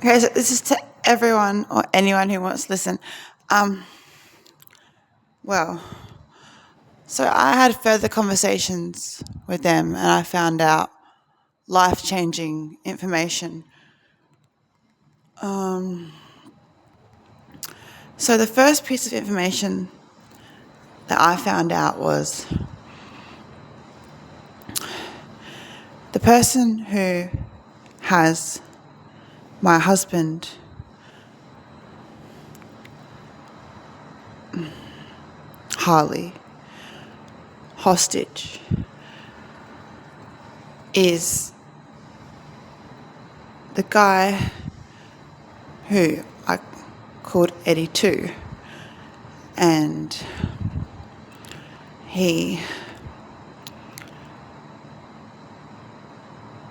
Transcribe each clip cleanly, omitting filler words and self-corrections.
Okay, so this is to everyone or anyone who wants to listen. Um, well, so I had further conversations with them and I found out life-changing information. So the first piece of information that I found out was the person who has my husband Harley hostage is the guy who I called Eddie too, and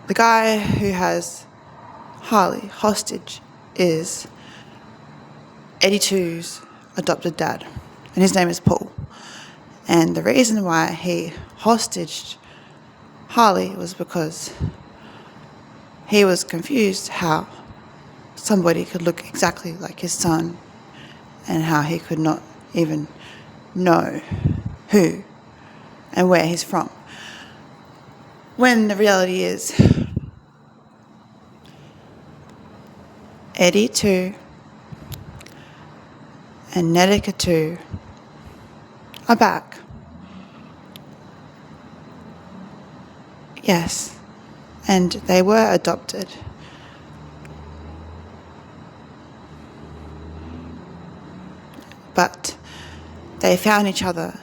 the guy who has Harley hostage is Eddie 2's adopted dad, and his name is Paul. And the reason why he hostaged Harley was because he was confused how somebody could look exactly like his son and how he could not even know who and where he's from. When the reality is, Eddie 2 and Nedika 2 are back. Yes, and they were adopted. But they found each other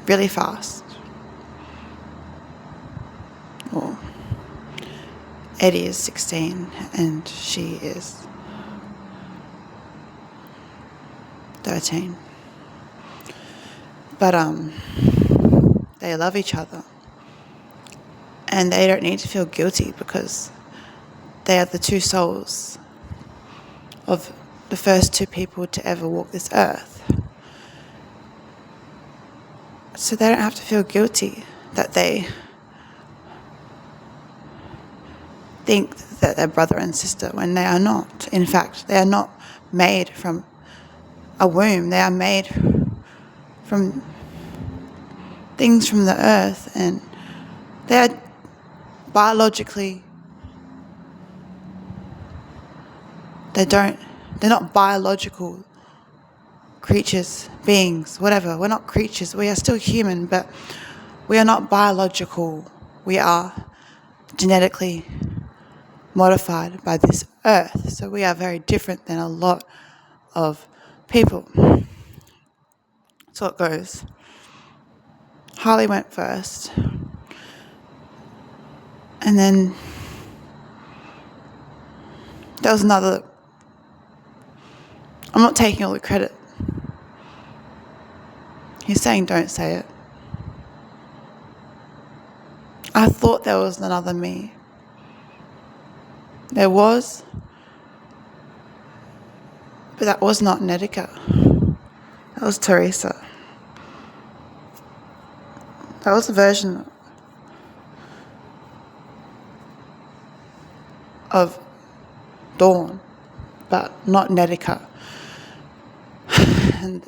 really fast. Well, Eddie is 16 and she is 13. But they love each other. And they don't need to feel guilty because they are the two souls of the first two people to ever walk this earth. So they don't have to feel guilty that they think that they're brother and sister when they are not. In fact, they are not made from a womb. They are made from things from the earth, and they are biologically, they're not biological creatures, beings, whatever. We're not creatures. We are still human, but we are not biological. We are genetically modified by this earth. So we are very different than a lot of people. So it goes. Harley went first. And then there was another. I'm not taking all the credit. He's saying don't say it. I thought there was another me. There was, but that was not Nedika. That was Teresa. That was a version of Dawn, but not Nedika. And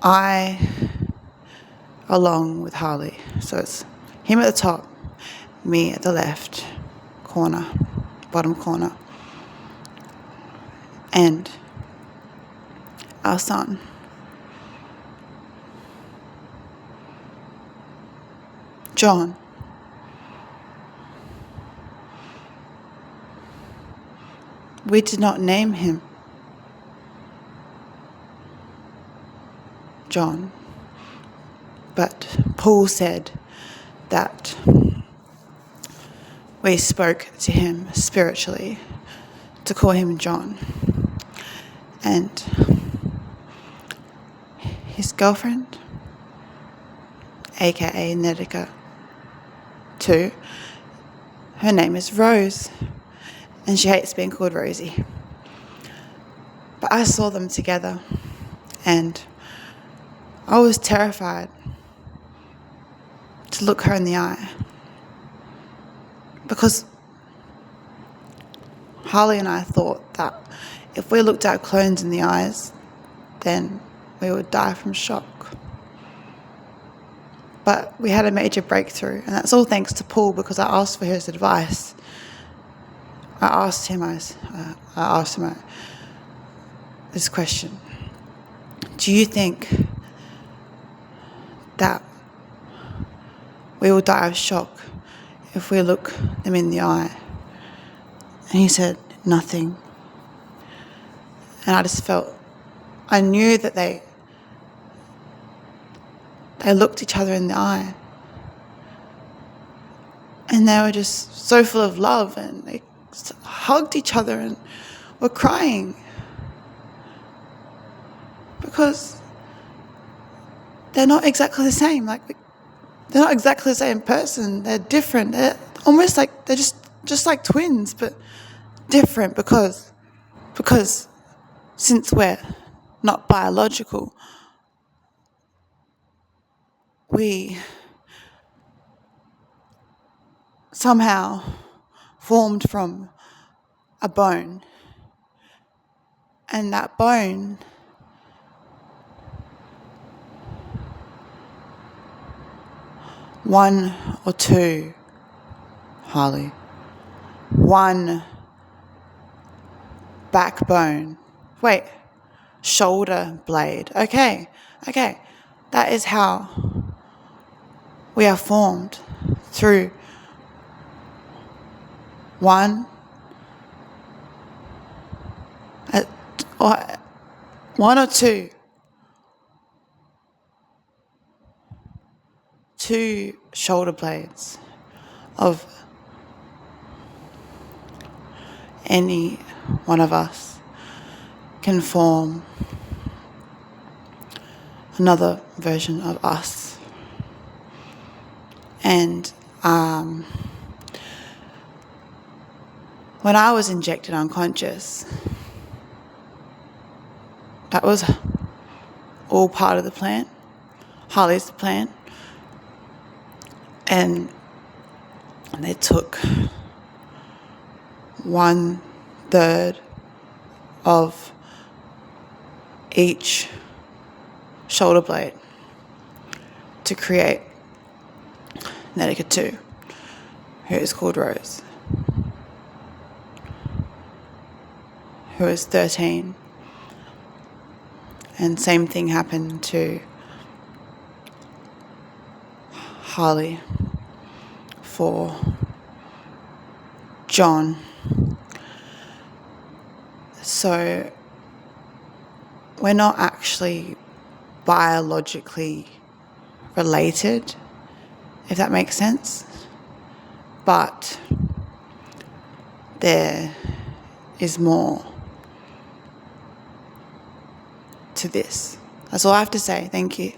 I, along with Harley, so it's him at the top, me at the left corner, bottom corner, and our son. John. We did not name him John, but Paul said that we spoke to him spiritually to call him John. And his girlfriend, aka Nedika 2, her name is Rose, and she hates being called Rosie. But I saw them together, and I was terrified to look her in the eye because Harley and I thought that if we looked our clones in the eyes, then we would die from shock. But we had a major breakthrough, and that's all thanks to Paul, because I asked for his advice. I asked him this question: do you think that we will die of shock if we look them in the eye? And he said, nothing. And I knew that they looked each other in the eye. And they were just so full of love, and they hugged each other and were crying. Because they're not exactly the same. They're not exactly the same person. They're different. They're almost like they're just like twins, but different because since we're not biological, we somehow formed from a bone. And that bone one or two, Harley, one backbone. Wait, shoulder blade. Okay. That is how we are formed, through one or two shoulder blades of any one of us can form another version of us. And when I was injected unconscious, that was all part of the plan, Harley's plan. And they took 1/3 of each shoulder blade to create Netica 2, who is called Rose, who is 13. And same thing happened to Harley for John. So we're not actually biologically related, if that makes sense. But there is more to this. That's all I have to say. Thank you.